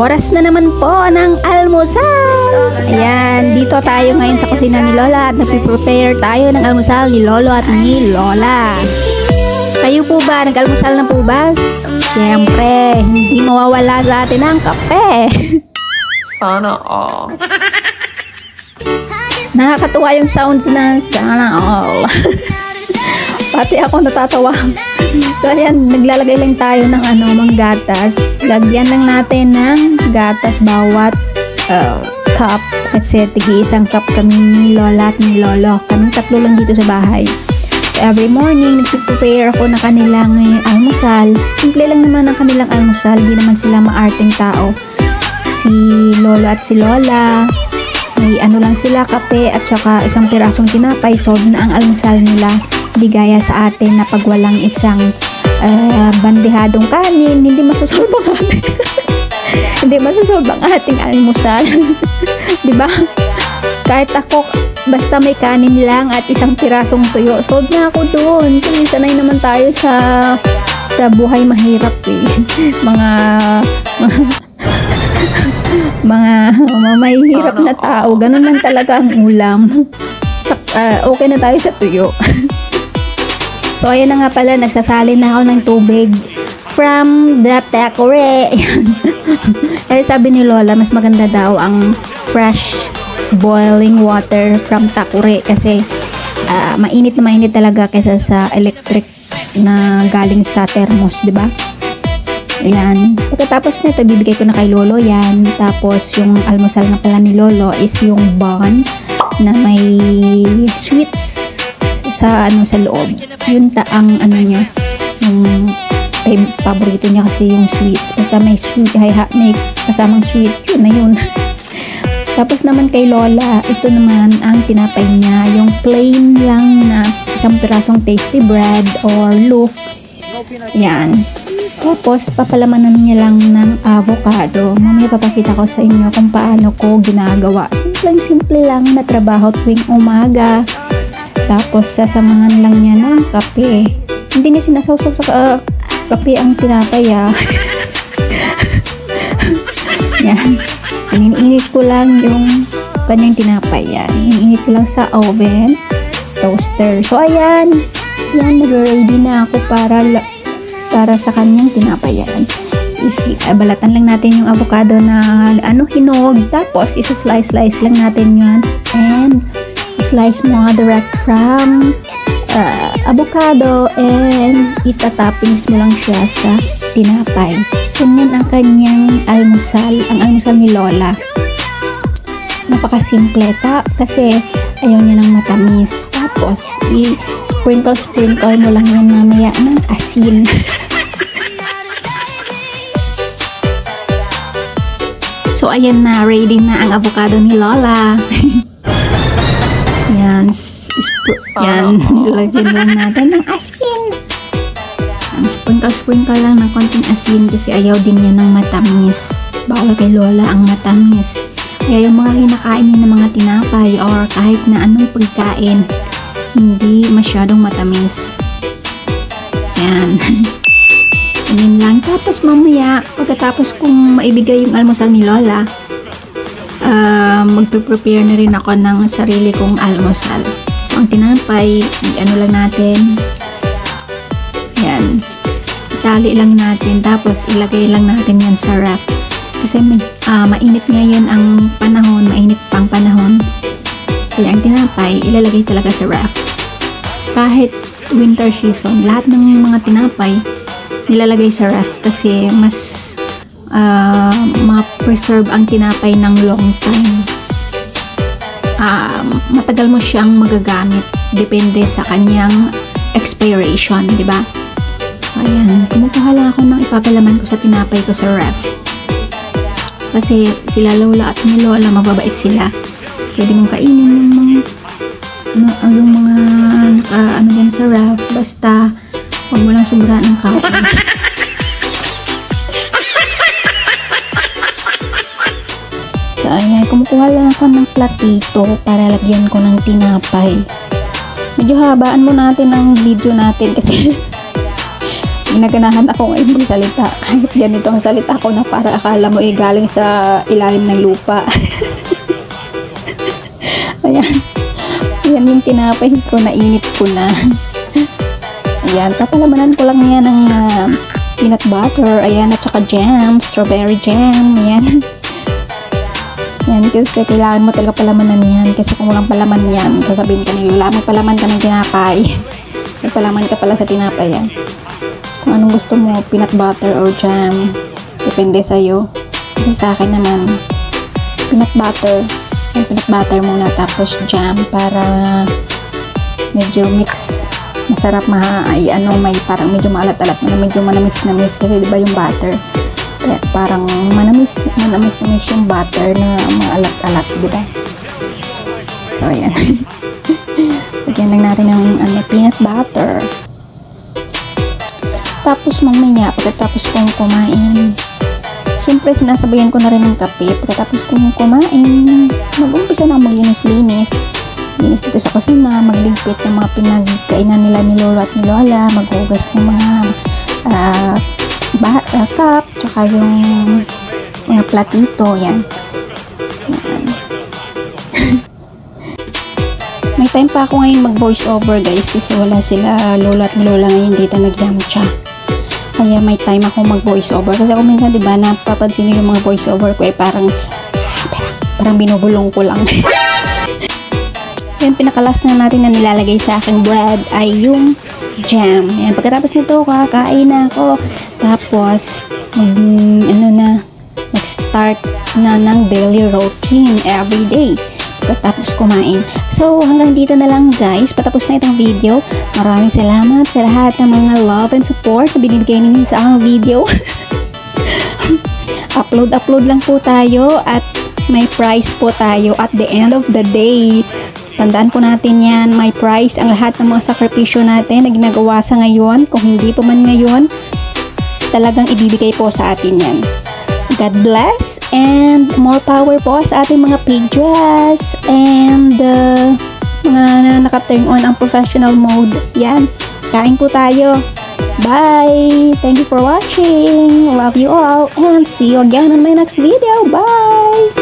Oras na naman po ng almusal. Ayan, dito tayo ngayon sa kusina ni Lola at nagpiprepare tayo ng almusal ni Lolo at ni Lola. Kayo po ba? Nag-almusal na po ba? Siyempre, hindi mawawala sa atin ang kape. Sana all. Nakakatuwa yung sounds na sana all. Pati ako natatawa. So ayan, naglalagay lang tayo ng mga gatas. Lagyan lang natin ng gatas bawat cup. Kasi tig-isang cup kami ni Lola at ni Lolo. Kami tatlo lang dito sa bahay. So, every morning, nagpiprepare ako na kanilang almusal. Simple lang naman ang kanilang almusal. Di naman sila maarteng tao. Si Lolo at si Lola, may lang sila, kape at saka isang pirasong tinapay. Solve na ang almusal nila. Di gaya sa atin na pag walang isang bandehadong kanin, hindi masusolve ang ating hindi masusolve ang ating almusal. Diba? Kahit ako, basta may kanin lang at isang pirasong tuyo, solve na ako doon. Kasi sanay naman tayo sa buhay mahirap mga mahihirap na tao. Ganun lang talaga ang ulam. Okay na tayo sa tuyo. So, ayan na nga pala, nagsasalin na ako ng tubig from the takore. Kasi sabi ni Lola, mas maganda daw ang fresh boiling water from takore kasi mainit na mainit talaga kaysa sa electric na galing sa thermos, di ba? Ayan. Pagkatapos nito, bibigay ko na kay Lolo yan. Tapos, yung almusal na pala ni Lolo is yung bun na may sweets sa loob. Yun ang niya, yung paborito niya kasi yung sweets. Basta may sweet, may kasamang sweet, yun na yun. Tapos naman kay Lola, ito naman ang tinapay niya, yung plain lang na isang pirasong tasty bread or loaf. Yan. Tapos papalamanan niya lang ng avocado. Mamaya papakita ko sa inyo kung paano ko ginagawa. Simple lang na trabaho tuwing umaga. Tapos, sasamahan lang niya ng kape. Hindi niya sinasawsaw sa kape ang tinapay, Yan. Iniinit ko lang yung kanyang tinapay, yan. Iniinit ko lang sa oven, toaster. So, ayan. Yan, nag-ready na ako para sa kanyang tinapay, yan. Balatan lang natin yung avocado na hinog. Tapos, isa-slice lang natin yan. And, slice mo direct from avocado and itatoppings mo lang siya sa tinapay. Ganyan ang kanyang almusal, ang almusal ni Lola. Napakasimple kasi ayaw niya ng matamis. Tapos, i-sprinkle mo lang yan mamaya ng asin. So, ayan na, ready na ang avocado ni Lola. Yan, nilagyan lang natin ng asin. Sprinkle lang ng konting asin kasi ayaw din niya ng matamis. Bawal kay Lola ang matamis. Kaya yung mga kinakain niya ng mga tinapay or kahit na anong pagkain, hindi masyadong matamis. Yan. Ganyan lang. Tapos mamaya, pagkatapos kong maibigay yung almusal ni Lola, magpe-prepare na rin ako ng sarili kong almusal. So, ang tinapay, lang natin. Yan. Itali lang natin. Tapos, ilagay lang natin yan sa ref. Kasi mainit ngayon ang panahon. Mainit pang panahon. Kaya ang tinapay, ilalagay talaga sa ref. Kahit winter season, lahat ng mga tinapay, nilalagay sa ref. Kasi mas ma-preserve ang tinapay ng long time. Matagal mo siyang magagamit depende sa kanyang expiration, di ba? Ayan, kumukuha lang ako ng ipapalaman ko sa tinapay ko sa ref. Kasi sila Lola at ni Lola, mababait sila. Pwede mong kainin yung mga yan sa ref. Basta huwag mo lang sobraan ng kain. Ayan, kumukuha lang ako ng platito para lagyan ko ng tinapay. Medyo habaan mo natin ang video natin kasi ginaganahan ako ngayon magsalita. Kahit ganito ang salita ko na para akala mo galing sa ilalim ng lupa. Ayan. Ayan yung tinapay ko, nainit ko na. Ayan, papalamanan ko lang yan ng peanut butter. Ayan, at saka jam, strawberry jam. Ayan. Ayan, kasi kailangan mo talaga palamanan yan. Kasi kung walang palaman yan, sasabihin ka nila, wala mo palaman ka ng tinapay. May palaman ka pala sa tinapay yan. Kung anong gusto mo, peanut butter or jam. Depende sa'yo. Kasi sa akin naman, peanut butter. Yung peanut butter muna, tapos jam para medyo mix. Masarap may parang medyo maalat-alat na medyo manamis-namis kasi diba yung butter. Kaya parang manamis-namis yung butter na maalat-alat, diba? So, ayan. Lagyan lang natin ng peanut butter. Tapos mamaya, pagkatapos kong kumain, siyempre sinasabayan ko na rin ng kape. Pagkatapos kong kumain, mag-umpisa na maglinis-linis. Linis dito sa kusina, magligpit ng mga pinagkainan nila ni Lolo at ni Lola, maghugas ng mga cup, tsaka yung mga platito, yan. May time pa ako ngayon mag-voice over, guys, kasi wala sila Lolo at ni Lola ngayon dito nag-yamcha. Kaya may time ako mag-voice over. Kasi ako minsan, diba, napapansin nyo yung mga voice over ko, parang binubulong ko lang. Yung pinakalas na natin na nilalagay sa aking bread ay yung jam. Yan, pagkatapos nito, kakain na ako. Tapos, mag-start na ng daily routine everyday. Pagkatapos kumain. So, hanggang dito na lang, guys. Patapos na itong video. Maraming salamat sa lahat ng mga love and support na binibigay ninyo sa aking video. Upload lang po tayo at may prize po tayo at the end of the day. Tandaan po natin yan, may price ang lahat ng mga sakripisyo natin na ginagawa sa ngayon. Kung hindi po man ngayon, talagang ibibigay po sa atin yan. God bless and more power po sa ating mga pages and mga naka-turn on ang professional mode. Yan, kain po tayo. Bye! Thank you for watching. Love you all and see you again on my next video. Bye!